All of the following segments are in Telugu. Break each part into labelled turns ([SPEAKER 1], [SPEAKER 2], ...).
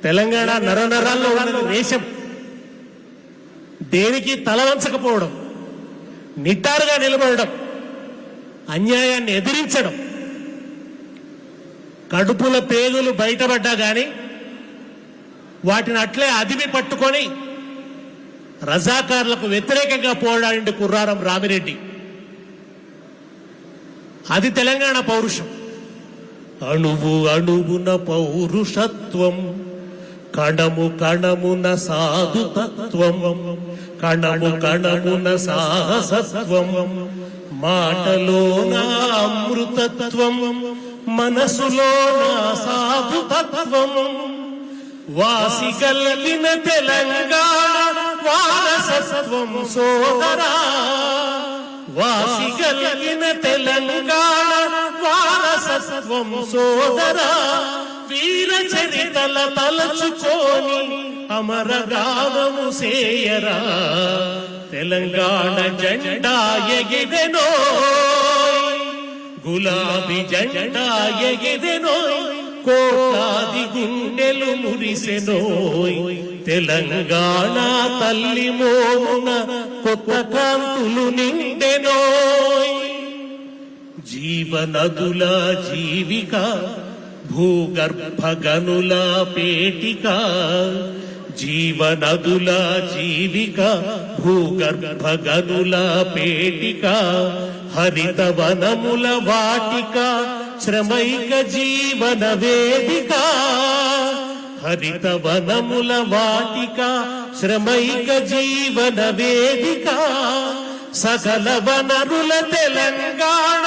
[SPEAKER 1] తెలంగాణ నరనరాల్లో ఉన్న దేశం దేనికి తలవంచకపోవడం, నిట్టారుగా నిలబడడం, అన్యాయాన్ని ఎదిరించడం, కడుపుల పేగులు బయటపడ్డా గాని వాటిని అట్లే అదిమి పట్టుకొని రజాకారులకు వ్యతిరేకంగా పోరాడింది కుర్రారం రామిరెడ్డి. అది తెలంగాణ పౌరుషం. అణువు అణువున పౌరుషత్వం, కణము కణమున సాధుతత్వం, కణము కణమున సాహసత్వం, మాటలోన అమృతత్వం, మనసులోన సాధుతత్వం, వాసిగల్లిన తెలంగాణ వారసత్వం సోదరా, వాసిగల్లిన తెలంగాణ వారసత్వం సోదరా, వీర చరితల తలచుకోని అమరగానము సేయరా, తెలంగాణ జెండా ఎగిరెనో, గులాబీ జెండా ఎగిరెనో, కోటాది గుండెలు మురిసెనోయ్, తెలంగాణ తల్లి మోమున కొత్త కాంతులు నిండెనోయ్. జీవనదుల జీవిక, భూగర్భ గనుల పేటిక, జీవనదుల జీవిక, భూగర్భ గనుల పేటిక, హరిత వనముల వాటిక, శ్రమైక జీవన వేదిక, హరిత వనముల వాటిక, శ్రమైక జీవన వేదిక, సకల వనరుల తెలంగాణ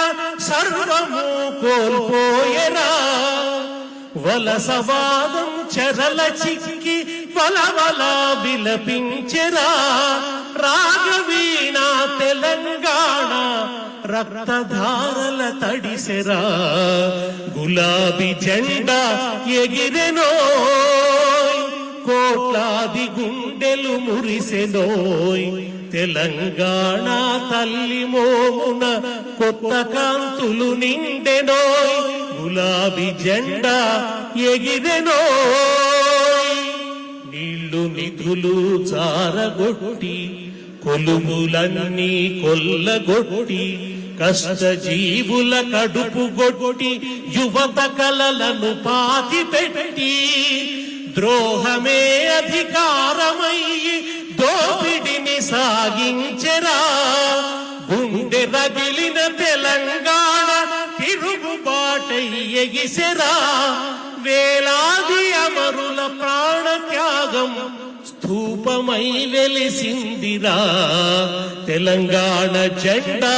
[SPEAKER 1] సర్వము కోల్పోయరా, వలసవాదం చెరల చిక్కి వలవల విలపించెరా, రాగవీణ తెలంగాణ రక్తధారల తడిసెరా, గులాబీ జెండా ఎగిరెనోయ్, కోట్లాది గుండెలు మురిసెనోయ్, తెలంగాణ తల్లి మోమున కొత్త కాంతులు నిండెనోయ్, గులాబీ జెండా ఎగిరెనోయ్. నీళ్లు నిధులు చారగొట్టి, కొలుములన్నీ కొల్లగొట్టి, కష్ట జీవుల కడుపు గొట్టి, యువత కలలను పాతి పెట్టి, ద్రోహమే అధికారమయ్యి దోపిడిని సాగించెరా, గుండె రగిలిన తెలంగాణ తిరుగుబాటై ఎగిసెరా, వేలాది అమరుల ప్రాణ త్యాగం స్థూపమై వెలిసిందిరా, తెలంగాణ జెండా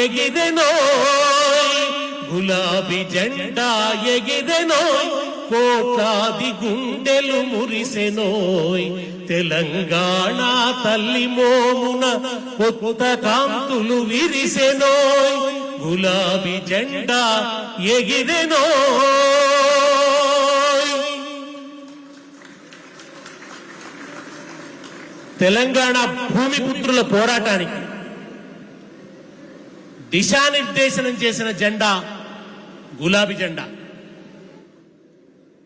[SPEAKER 1] ఎగిరెనోయ్, గులాబీ జెండా ఎగిరెనోయ్, కోట్లాది గుండెలు మురిసెనోయ్, తెలంగాణ తల్లి మోమున కొత్త కాంతులు విరిసెనోయ్, గులాబీ జెండా ఎగిరెనోయ్. తెలంగాణ భూమిపుత్రుల పోరాటానికి దిశానిర్దేశనం చేసిన జెండా గులాబీ జెండా.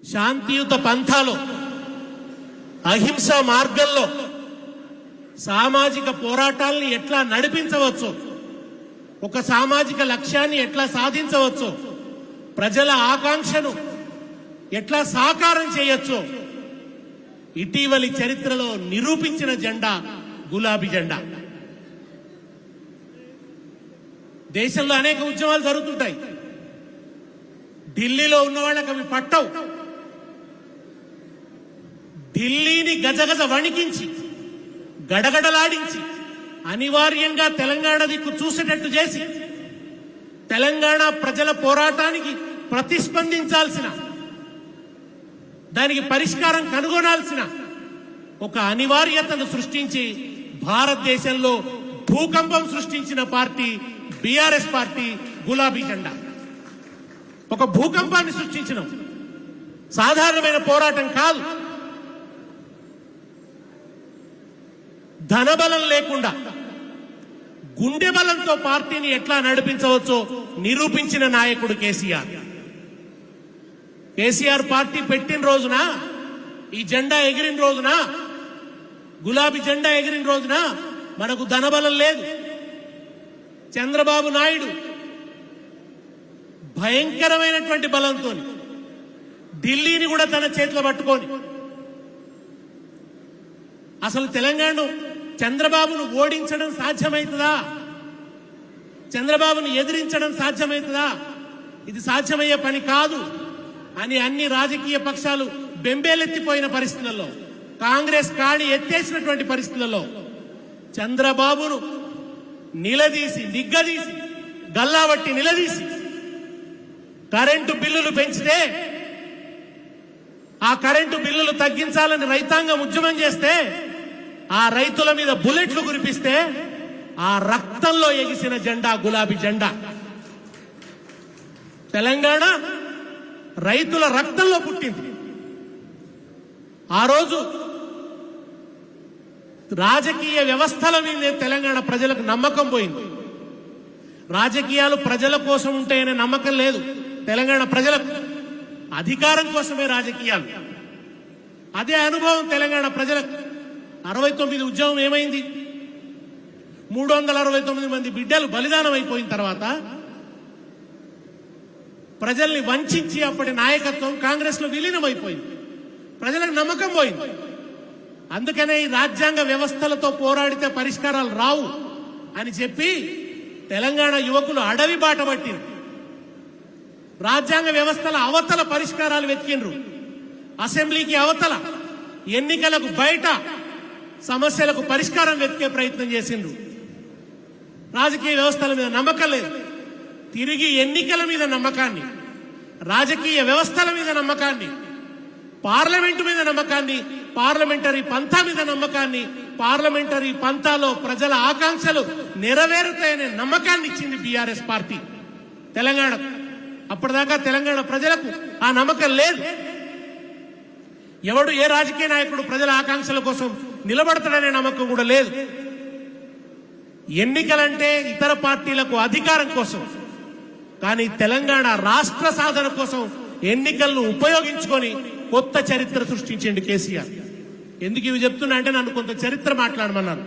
[SPEAKER 1] శాంతియుత పంథాలో, అహింసా మార్గంలో సామాజిక పోరాటాల్ని ఎట్లా నడిపించవచ్చు, ఒక సామాజిక లక్ష్యాన్ని ఎట్లా సాధించవచ్చు, ప్రజల ఆకాంక్షను ఎట్లా సాకారం చేయొచ్చు, ఇటీవలి చరిత్రలో నిరూపించిన జెండా గులాబీ జెండా. దేశంలో అనేక ఉద్యమాలు జరుగుతుంటాయి. ఢిల్లీలో ఉన్న వాళ్ళకి అవి పట్టవు. ఢిల్లీని గజగజ వణికించి, గడగడలాడించి, అనివార్యంగా తెలంగాణ దిక్కు చూసేటట్టు చేసి, తెలంగాణ ప్రజల పోరాటానికి ప్రతిస్పందించాల్సిన, దానికి పరిష్కారం కనుగొనాల్సిన ఒక అనివార్యతను సృష్టించి భారతదేశంలో భూకంపం సృష్టించిన పార్టీ బీఆర్ఎస్ పార్టీ గులాబీ జెండా. ఒక భూకంపాన్ని సృష్టించిన సాధారణమైన పోరాటం కాదు. ధనబలం లేకుండా గుండె బలంతో పార్టీని ఎట్లా నడిపించవచ్చో నిరూపించిన నాయకుడు కేసీఆర్. కేసీఆర్ పార్టీ పెట్టిన రోజున ఈ జెండా ఎగిరిన రోజున, గులాబీ జెండా ఎగిరిన రోజున మనకు ధనబలం లేదు. చంద్రబాబు నాయుడు భయంకరమైనటువంటి బలంతో ఢిల్లీని కూడా తన చేతిలో పట్టుకొని అసలు తెలంగాణను చంద్రబాబును ఓడించడం సాధ్యమవుతుందా? చంద్రబాబును ఎదిరించడం సాధ్యమవుతుందా? ఇది సాధ్యమయ్యే పని కాదు అని అన్ని రాజకీయ పక్షాలు బెంబేలెత్తిపోయిన పరిస్థితులలో, కాంగ్రెస్ కాడి ఎత్తేసినటువంటి పరిస్థితులలో చంద్రబాబును నిలదీసి, నిగ్గదీసి, గల్లాబట్టి నిలదీసి కరెంటు బిల్లులు పెంచితే, ఆ కరెంటు బిల్లులు తగ్గించాలని రైతాంగం ఉద్యమం చేస్తే, ఆ రైతుల మీద బుల్లెట్లు కురిపిస్తే ఆ రక్తంలో ఎగిసిన జెండా గులాబీ జెండా. తెలంగాణ రైతుల రక్తంలో పుట్టింది. ఆ రోజు రాజకీయ వ్యవస్థల మీద తెలంగాణ ప్రజలకు నమ్మకం పోయింది. రాజకీయాలు ప్రజల కోసం ఉంటాయనే నమ్మకం లేదు తెలంగాణ ప్రజలకు. అధికారం కోసమే రాజకీయాలు. అదే అనుభవం తెలంగాణ ప్రజలకు. 69 ఉద్యమం ఏమైంది? 369 మంది బిడ్డలు బలిదానం అయిపోయిన తర్వాత ప్రజల్ని వంచి అప్పటి నాయకత్వం కాంగ్రెస్ లో విలీనమైపోయింది. ప్రజలకు నమ్మకం పోయింది. అందుకనే ఈ రాజ్యాంగ వ్యవస్థలతో పోరాడితే పరిష్కారాలు రావు అని చెప్పి తెలంగాణ యువకులు అడవి బాట పట్టింది. రాజ్యాంగ వ్యవస్థల అవతల పరిష్కారాలు వెతికిండ్రు. అసెంబ్లీకి అవతల, ఎన్నికలకు బయట సమస్యలకు పరిష్కారం వెతికే ప్రయత్నం చేసిండ్రు. రాజకీయ వ్యవస్థల మీద నమ్మకం లేదు. తిరిగి ఎన్నికల మీద నమ్మకాన్ని, రాజకీయ వ్యవస్థల మీద నమ్మకాన్ని, పార్లమెంటు మీద నమ్మకాన్ని, పార్లమెంటరీ పంథా మీద నమ్మకాన్ని, పార్లమెంటరీ పంథాలో ప్రజల ఆకాంక్షలు నెరవేరుతాయనే నమ్మకాన్ని ఇచ్చింది బీఆర్ఎస్ పార్టీ తెలంగాణ. అప్పటిదాకా తెలంగాణ ప్రజలకు ఆ నమ్మకం లేదు. ఎవడు, ఏ రాజకీయ నాయకుడు ప్రజల ఆకాంక్షల కోసం నిలబడతాడనే నమ్మకం కూడా లేదు. ఎన్నికలంటే ఇతర పార్టీలకు అధికారం కోసం, కానీ తెలంగాణ రాష్ట్ర సాధన కోసం ఎన్నికలను ఉపయోగించుకొని కొత్త చరిత్ర సృష్టించండి కేసీఆర్. ఎందుకు ఇవి చెప్తున్నా అంటే నన్ను కొంత చరిత్ర మాట్లాడమన్నారు.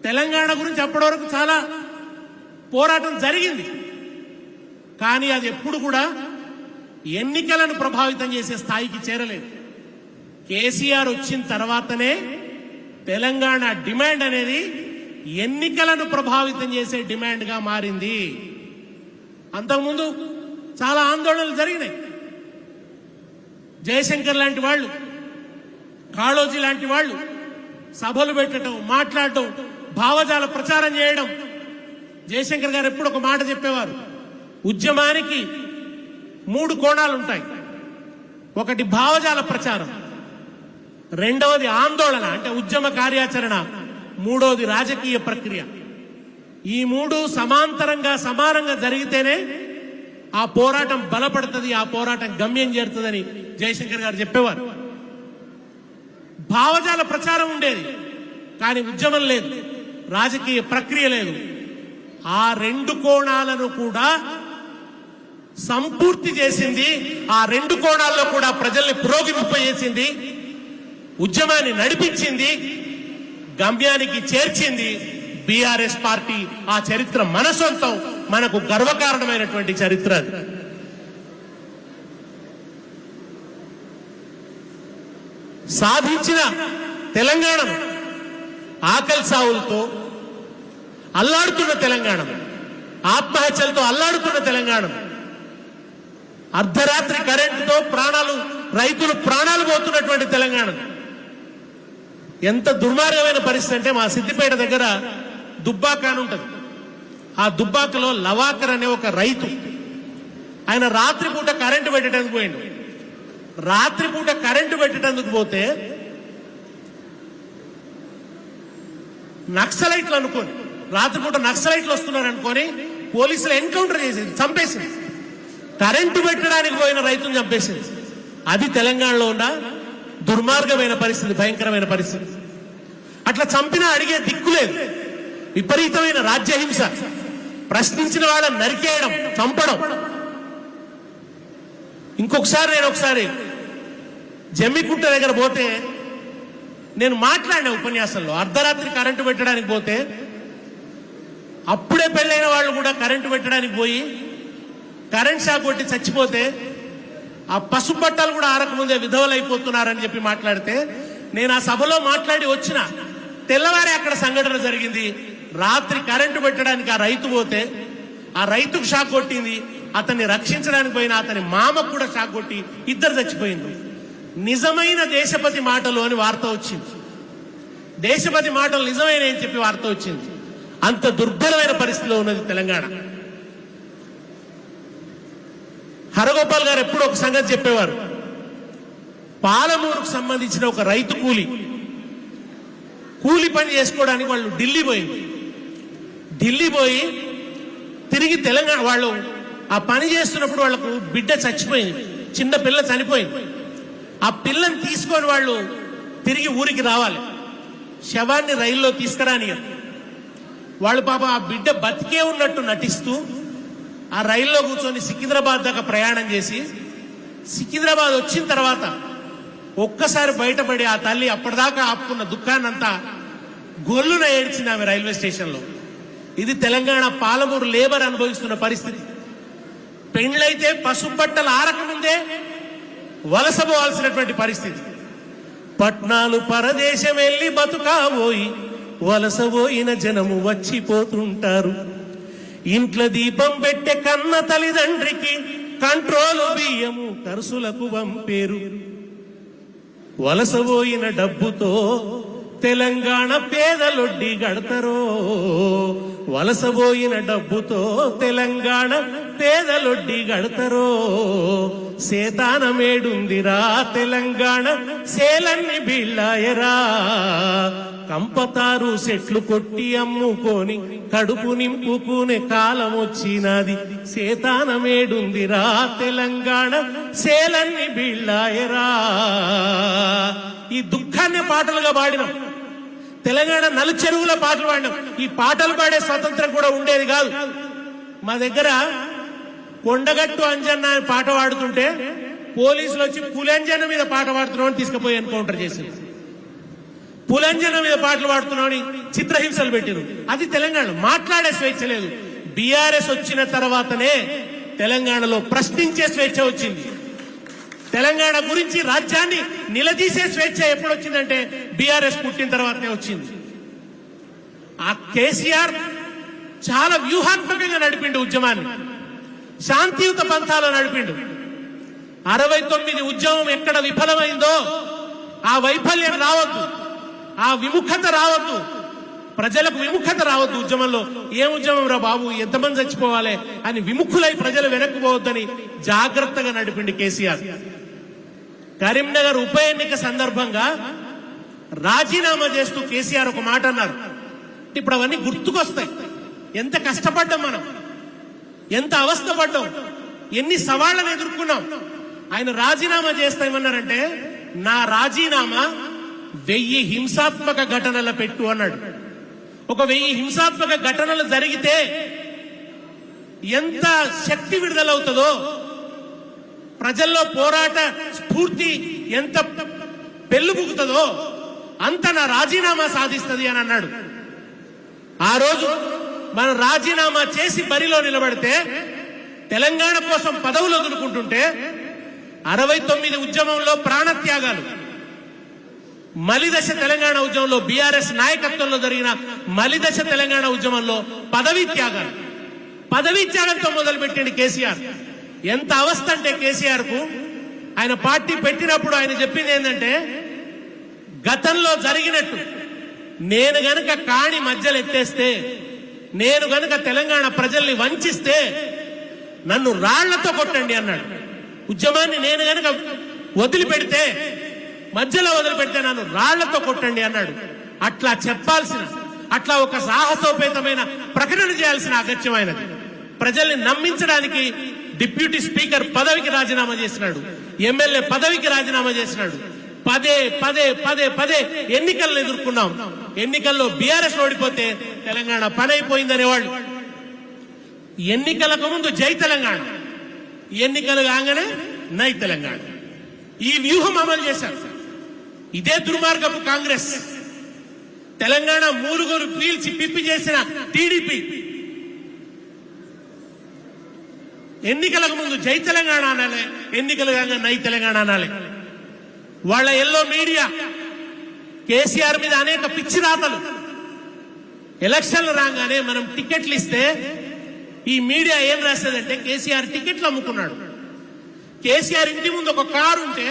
[SPEAKER 1] తెలంగాణ గురించి అప్పటి వరకు చాలా పోరాటం జరిగింది, కానీ అది ఎప్పుడు కూడా ఎన్నికలను ప్రభావితం చేసే స్థాయికి చేరలేదు. కేసీఆర్ వచ్చిన తర్వాతనే తెలంగాణ డిమాండ్ అనేది ఎన్నికలను ప్రభావితం చేసే డిమాండ్ గా మారింది. అంతకుముందు చాలా ఆందోళనలు జరిగినాయి. జయశంకర్ లాంటి వాళ్ళు, కాళోజీ లాంటి వాళ్ళు సభలు పెట్టడం, మాట్లాడటం, భావజాల ప్రచారం చేయడం. జయశంకర్ గారు ఎప్పుడు ఒక మాట చెప్పేవారు, ఉద్యమానికి 3 కోణాలు ఉంటాయి. ఒకటి భావజాల ప్రచారం, రెండవది ఆందోళన అంటే ఉద్యమ కార్యాచరణ, మూడవది రాజకీయ ప్రక్రియ. ఈ 3 సమాంతరంగా సమానంగా జరిగితేనే ఆ పోరాటం బలపడుతుంది, ఆ పోరాటం గమ్యం చేరుతుందని జయశంకర్ గారు చెప్పేవారు. భావజాల ప్రచారం ఉండేది, కానీ ఉద్యమం లేదు, రాజకీయ ప్రక్రియ లేదు. ఆ 2 కోణాలను కూడా సంపూర్తి చేసింది. ఆ 2 కోణాల్లో కూడా ప్రజల్ని పురోగమింపజేసింది, ఉద్యమాన్ని నడిపించింది, గమ్యానికి చేర్చింది బీఆర్ఎస్ పార్టీ. ఆ చరిత్ర మన సొంతం, మనకు గర్వకారణమైనటువంటి చరిత్ర. సాధించిన తెలంగాణ ఆకలి సావులతో అల్లాడుతున్న తెలంగాణ, ఆత్మహత్యలతో అల్లాడుతున్న తెలంగాణ, అర్ధరాత్రి కరెంటుతో రైతులు ప్రాణాలు పోతున్నటువంటి తెలంగాణ. ఎంత దుర్మార్గమైన పరిస్థితి అంటే, మా సిద్దిపేట దగ్గర దుబ్బాక అని ఉంటుంది. ఆ దుబ్బాకలో లవాకర్ అనే ఒక రైతు, ఆయన రాత్రిపూట కరెంటు పెట్టేందుకు పోయిండు. రాత్రిపూట కరెంటు పెట్టేందుకు పోతే నక్సలైట్లు అనుకోని, రాత్రిపూట నక్సలైట్లు వస్తున్నారు అనుకోని పోలీసులు ఎన్కౌంటర్ చేసింది, చంపేసింది. కరెంటు పెట్టడానికి పోయిన రైతును చంపేసింది. అది తెలంగాణలో ఉన్న దుర్మార్గమైన పరిస్థితి, భయంకరమైన పరిస్థితి. అట్లా చంపినా అడిగే దిక్కులేదు. విపరీతమైన రాజ్యహింస, ప్రశ్నించిన వాళ్ళని నరికేయడం, చంపడం. ఇంకొకసారి నేను జమ్మికుంట దగ్గర పోతే నేను మాట్లాడిన ఉపన్యాసంలో అర్ధరాత్రి కరెంటు పెట్టడానికి పోతే అప్పుడే పెళ్ళైన వాళ్ళు కూడా కరెంటు పెట్టడానికి పోయి కరెంట్ షాక్ కొట్టి చచ్చిపోతే ఆ పసుపు బట్టలు కూడా ఆరకముందే విధవలైపోతున్నారని చెప్పి మాట్లాడితే నేను ఆ సభలో మాట్లాడి వచ్చిన తెల్లవారే అక్కడ సంఘటన జరిగింది. రాత్రి కరెంటు పెట్టడానికి ఆ రైతు పోతే ఆ రైతుకు షాక్ కొట్టింది. అతన్ని రక్షించడానికి పోయిన అతని మామకు కూడా షాక్ కొట్టి ఇద్దరు చచ్చిపోయింది. నిజమైన దేశపతి మాటలు అని వార్త వచ్చింది. దేశపతి మాటలు నిజమైన అని చెప్పి వార్త వచ్చింది. అంత దుర్భరమైన పరిస్థితిలో ఉన్నది తెలంగాణ. హరగోపాల్ గారు ఎప్పుడు ఒక సంగతి చెప్పేవారు. పాలమూరుకు సంబంధించిన ఒక రైతు కూలి పని చేసుకోవడానికి వాళ్ళు ఢిల్లీ పోయి తిరిగి తెలంగాణ వాళ్ళు ఆ పని చేస్తున్నప్పుడు వాళ్లకు బిడ్డ చచ్చిపోయింది, చిన్న పిల్ల చనిపోయింది. ఆ పిల్లని తీసుకొని వాళ్ళు తిరిగి ఊరికి రావాలి. శవాన్ని రైల్లో తీసుకురాని వాళ్ళు పాప ఆ బిడ్డ బతికే ఉన్నట్టు నటిస్తూ ఆ రైల్లో కూర్చొని సికింద్రాబాద్ దాకా ప్రయాణం చేసి సికింద్రాబాద్ వచ్చిన తర్వాత ఒక్కసారి బయటపడి ఆ తల్లి అప్పటిదాకా ఆపుకున్న దుఃఖాన్నంతా గొల్లున ఏడ్చింది ఆమె రైల్వే స్టేషన్లో. ఇది తెలంగాణ పాలమూరు లేబర్ అనుభవిస్తున్న పరిస్థితి. పెండ్లైతే పసుపు బట్టలు ఆరకముందే వలసపోవాల్సినటువంటి పరిస్థితి. పట్నాలు పరదేశం వెళ్ళి బతుకాబోయి వలసపోయిన జనము వచ్చిపోతుంటారు. ఇంట్లో దీపం పెట్టే కన్న తల్లిదండ్రికి కంట్రోలు బియ్యము కరుసులకు పంపేరు. వలసపోయిన డబ్బుతో తెలంగాణ పేదలొడ్డి గడతరో. వలసపోయిన డబ్బుతో తెలంగాణ పేదలొడ్డి గడతరో. సేతానమేడుందిరా తెలంగాణ సేలన్ని బిళ్ళాయరా. కంపతారు సెట్లు కొట్టి అమ్ముకొని కడుపు నింపుకునే కాలం వచ్చినది. సేతానమేడుందిరా తెలంగాణ సేలన్ని బిళ్ళాయరా. ఈ దుఃఖాన్ని పాటలుగా పాడినాం. తెలంగాణ నలుచెరువుల పాటలు పాడినాం. ఈ పాటలు పాడే స్వతంత్రం కూడా ఉండేది కాదు. మా దగ్గర కొండగట్టు అంజన్న పాట పాడుతుంటే పోలీసులు వచ్చి పులంజన మీద పాట పాడుతున్నామని తీసుకుపోయి ఎన్కౌంటర్ చేసింది. పులంజన మీద పాటలు పాడుతున్నామని చిత్రహింసలు పెట్టారు. అది తెలంగాణ. మాట్లాడే స్వేచ్ఛ లేదు. బీఆర్ఎస్ వచ్చిన తర్వాతనే తెలంగాణలో ప్రశ్నించే స్వేచ్ఛ వచ్చింది. తెలంగాణ గురించి రాజ్యాన్ని నిలదీసే స్వేచ్ఛ ఎప్పుడు వచ్చిందంటే బీఆర్ఎస్ పుట్టిన తర్వాతనే వచ్చింది. ఆ కేసీఆర్ చాలా వ్యూహాత్మకంగా నడిపిండు ఉద్యమాన్ని. శాంతియుత పంథాలో నడిపిండు. 69 ఉద్యమం ఎక్కడ విఫలమైందో ఆ వైఫల్యం రావద్దు, ఆ విముఖత రావద్దు, ప్రజలకు విముఖత రావద్దు. ఉద్యమంలో ఏ ఉద్యమం రా బాబు, ఎంతమంది చచ్చిపోవాలి అని విముఖులై ప్రజలు వెనక్కిపోవద్దని జాగ్రత్తగా నడిపిండి కేసీఆర్. కరీంనగర్ ఉప ఎన్నిక సందర్భంగా రాజీనామా చేస్తూ కేసీఆర్ ఒక మాట అన్నారు. ఇప్పుడు అవన్నీ గుర్తుకొస్తాయి. ఎంత కష్టపడ్డాం మనం, ఎంత అవస్థపడ్డాం, ఎన్ని సవాళ్లను ఎదుర్కొన్నాం. ఆయన రాజీనామా చేస్తామన్నారంటే నా రాజీనామా 1000 హింసాత్మక ఘటనల పెట్టు అన్నాడు. ఒక 1000 హింసాత్మక ఘటనలు జరిగితే ఎంత శక్తి విడుదలవుతుందో, ప్రజల్లో పోరాట స్ఫూర్తి ఎంత పెళ్ళుబుకుతుందో అంత నా రాజీనామా సాధిస్తుంది అని అన్నాడు. ఆ రోజు మనం రాజీనామా చేసి బరిలో నిలబడితే తెలంగాణ కోసం పదవులు వదులుకుంటుంటే 69 ఉద్యమంలో ప్రాణత్యాగాలు, మలిదశ తెలంగాణ ఉద్యమంలో బీఆర్ఎస్ నాయకత్వంలో జరిగిన మలిదశ తెలంగాణ ఉద్యమంలో పదవీ త్యాగంతో మొదలుపెట్టింది కేసీఆర్. ఎంత అవస్థ అంటే కేసీఆర్ కు ఆయన పార్టీ పెట్టినప్పుడు ఆయన చెప్పింది ఏంటంటే, గతంలో జరిగినట్టు నేను గనక కాణి మధ్యలో ఎత్తేస్తే, నేను గనక తెలంగాణ ప్రజల్ని వంచిస్తే నన్ను రాళ్లతో కొట్టండి అన్నాడు. ఉద్యమాన్ని నేను గనక వదిలిపెడితే, మధ్యలో వదిలిపెడితే నన్ను రాళ్లతో కొట్టండి అన్నాడు. అట్లా చెప్పాల్సిన, అట్లా ఒక సాహసోపేతమైన ప్రకటన చేయాల్సిన అగత్యం ఆయనది. ప్రజల్ని నమ్మించడానికి డిప్యూటీ స్పీకర్ పదవికి రాజీనామా చేసినాడు, ఎమ్మెల్యే పదవికి రాజీనామా చేసినాడు. పదే ఎన్నికలను ఎదుర్కొన్నాం. ఎన్నికల్లో బీఆర్ఎస్ ఓడిపోతే తెలంగాణ పని అయిపోయిందనేవాళ్ళు. ఎన్నికలకు ముందు జై తెలంగాణ, ఎన్నికలు కాగానే నై తెలంగాణ. ఈ వ్యూహం అమలు చేశారు. ఇదే దుర్మార్గపు కాంగ్రెస్, తెలంగాణ మూలుగోలు పీల్చి పిప్పి చేసిన టీడీపీ ఎన్నికలకు ముందు జై తెలంగాణ అనాలి, ఎన్నికలు కాగా నై తెలంగాణ అనాలి. వాళ్ళ ఎల్లో మీడియా కేసీఆర్ మీద అనేక పిచ్చి రాతలు. ఎలక్షన్లు రాగానే మనం టికెట్లు ఇస్తే ఈ మీడియా ఏం రాస్తుందంటే కేసీఆర్ టికెట్లు అమ్ముకున్నాడు. కేసీఆర్ ఇంటి ముందు ఒక కారు ఉంటే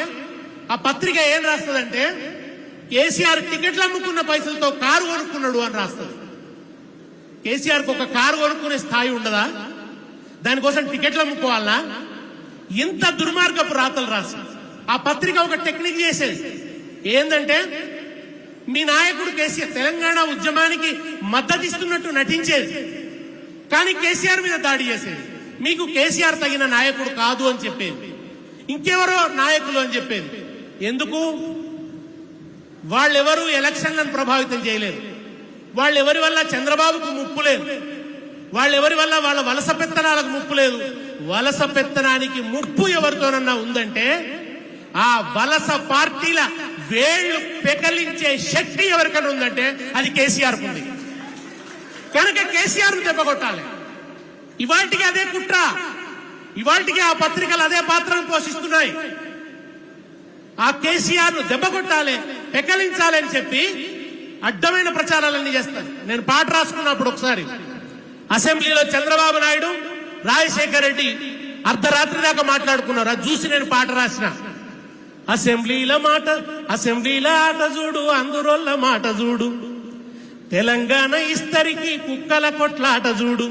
[SPEAKER 1] ఆ పత్రిక ఏం రాస్తుందంటే కేసీఆర్ టికెట్లు అమ్ముకున్న పైసలతో కారు కొనుక్కున్నాడు అని రాస్తుంది. కేసీఆర్కి ఒక కారు కొనుక్కునే స్థాయి ఉండదా? దానికోసం టికెట్లు అమ్ముకోవాలా? ఇంత దుర్మార్గపు రాతలు రాసి ఆ పత్రిక ఒక టెక్నిక్ చేసేది ఏంటంటే మీ నాయకుడు కేసీఆర్ తెలంగాణ ఉద్యమానికి మద్దతు ఇస్తున్నట్టు నటించేది, కానీ కేసీఆర్ మీద దాడి చేసేది. మీకు కేసీఆర్ తగిన నాయకుడు కాదు అని చెప్పేది, ఇంకెవరో నాయకులు అని చెప్పేది. ఎందుకు? వాళ్ళెవరూ ఎలక్షన్లను ప్రభావితం చేయలేదు. వాళ్ళెవరి వల్ల చంద్రబాబుకు ముప్పు లేదు. వాళ్ళెవరి వల్ల వాళ్ళ వలస పెత్తనాలకు ముప్పు లేదు. వలస పెత్తనానికి ముప్పు ఎవరితోనన్నా ఉందంటే ఆ వలస పార్టీల వేళ్లు పెకలించే శక్తి ఎవరికైనా ఉందంటే అది కేసీఆర్ ఉంది. కనుక కేసీఆర్ దెబ్బ కొట్టాలి. ఇవాళకి అదే కుట్ర, ఇవాళకి ఆ పత్రికలు అదే పాత్రను పోషిస్తున్నాయి. ఆ కేసీఆర్ ను దెబ్బ కొట్టాలి, పెకలించాలి అని చెప్పి అడ్డమైన ప్రచారాలన్నీ చేస్తారు. నేను పాట రాసుకున్నప్పుడు ఒకసారి అసెంబ్లీలో చంద్రబాబు నాయుడు, రాజశేఖర్ రెడ్డి అర్ధరాత్రి దాకా మాట్లాడుకున్నారు. అది చూసి నేను పాట రాసిన. అసెంబ్లీల మాట, అసెంబ్లీల ఆట చూడు, అందురోళ్ళ మాట చూడు, తెలంగాణ ఇస్తరికి కుక్కల కొట్లాట చూడు,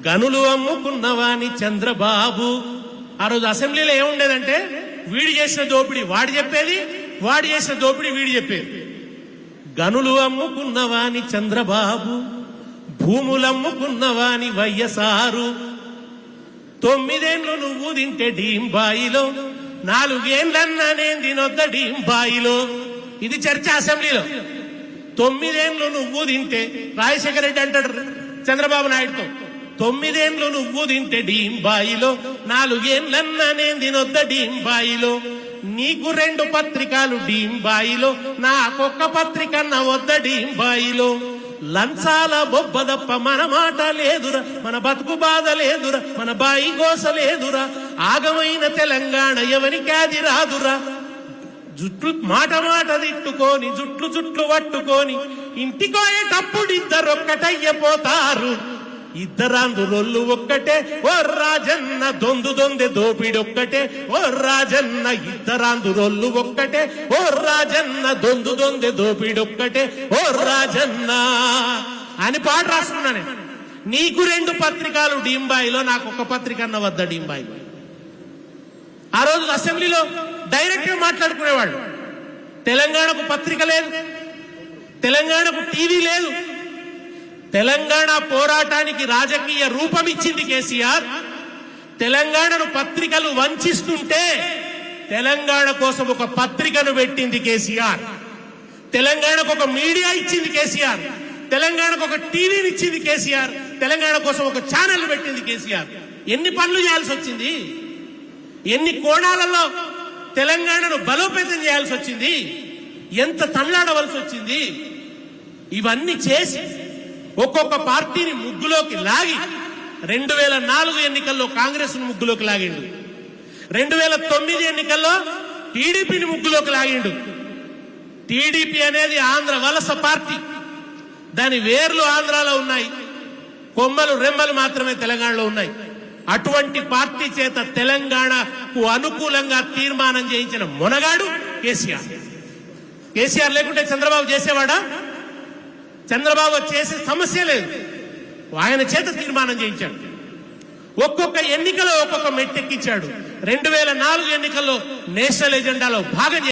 [SPEAKER 1] గనులు అమ్ముకున్నవాని చంద్రబాబు. ఆ రోజు అసెంబ్లీలో ఏముండేదంటే వీడు చేసిన దోపిడీ వాడు చెప్పేది, వాడు చేసిన దోపిడీ వీడు చెప్పేది. గనులు అమ్ముకున్నవాని చంద్రబాబు, భూములమ్ముకున్నవాని వైఎస్ఆర్, 9 ఏళ్లు నువ్వు తింటే డీంబాయిలో, 4 ఏళ్లన్నా నేను తినొద్ద డీంబాయిలో. ఇది చర్చ అసెంబ్లీలో. 9 ఏళ్లు నువ్వు తింటే, రాజశేఖర రెడ్డి అంటాడు చంద్రబాబు నాయుడుతో, 9 ఏళ్లు నువ్వు తింటే డీంబాయిలో, 4 ఏళ్లన్నా నేను తినొద్ద డీంబాయిలో, నీకు 2 పత్రికలు డీంబాయిలో, నాకొక్క పత్రిక వద్ద డీంబాయిలో, లంచాల బొబ్బదప్ప మన మాట లేదురా, మన బతుకు బాధ లేదురా, మన బాయి గోస లేదురా, ఆగమైన తెలంగాణ ఎవరికి అది రాదురా, జుట్లు మాట మాట తిట్టుకొని జుట్లు జుట్లు పట్టుకొని ఇంటికోయేటప్పుడు ఇద్దరొక్కటయ్యపోతారు, ఇద్దరాందురొల్లు ఒక్కటే ఓ రాజన్న, దొందు దొందె దోపిడొక్కటే ఓ రాజన్న, ఇద్దరాందురొల్లు ఒక్కటే ఓ రాజన్న, దొందు దొందె దోపిడొక్కటే ఓ రాజన్న అని పాట రాసుకున్నాను. నీకు 2 పత్రికలు డీంబాయిలో, నాకు ఒక పత్రిక వద్ద డీంబాయిలో. ఆ రోజు అసెంబ్లీలో డైరెక్ట్ గా మాట్లాడుకునేవాళ్ళు. తెలంగాణకు పత్రిక లేదు, తెలంగాణకు టీవీ లేదు. తెలంగాణ పోరాటానికి రాజకీయ రూపం ఇచ్చింది కేసీఆర్. తెలంగాణను పత్రికలు వంచిస్తుంటే తెలంగాణ కోసం ఒక పత్రికను పెట్టింది కేసీఆర్. తెలంగాణకు ఒక మీడియా ఇచ్చింది కేసీఆర్. తెలంగాణకు ఒక టీవీని ఇచ్చింది కేసీఆర్. తెలంగాణ కోసం ఒక ఛానల్ పెట్టింది కేసీఆర్. ఎన్ని పనులు చేయాల్సి వచ్చింది, ఎన్ని కోణాలలో తెలంగాణను బలోపేతం చేయాల్సి వచ్చింది, ఎంత తమిళాడవలసి వచ్చింది. ఇవన్నీ చేసి ఒక్కొక్క పార్టీని ముగ్గులోకి లాగి 2004 ఎన్నికల్లో కాంగ్రెస్ ను ముగ్గులోకి లాగిండు, 2009 ఎన్నికల్లో టీడీపీని ముగ్గులోకి లాగిండు. టీడీపీ అనేది ఆంధ్ర వలస పార్టీ. దాని వేర్లు ఆంధ్రాలో ఉన్నాయి, కొమ్మలు రెమ్మలు మాత్రమే తెలంగాణలో ఉన్నాయి. అటువంటి పార్టీ చేత తెలంగాణకు అనుకూలంగా తీర్మానం చేయించిన మొనగాడు కేసీఆర్. కేసీఆర్ లేకుంటే చంద్రబాబు చేసేవాడా? చంద్రబాబు చేసే సమస్య లేదు. ఆయన చేత తీర్మానం చేయించాడు. ఒక్కొక్క ఎన్నికలో ఒక్కొక్క మెట్టెక్కించాడు. 2004 ఎన్నికల్లో నేషనల్ ఎజెండాలో భాగం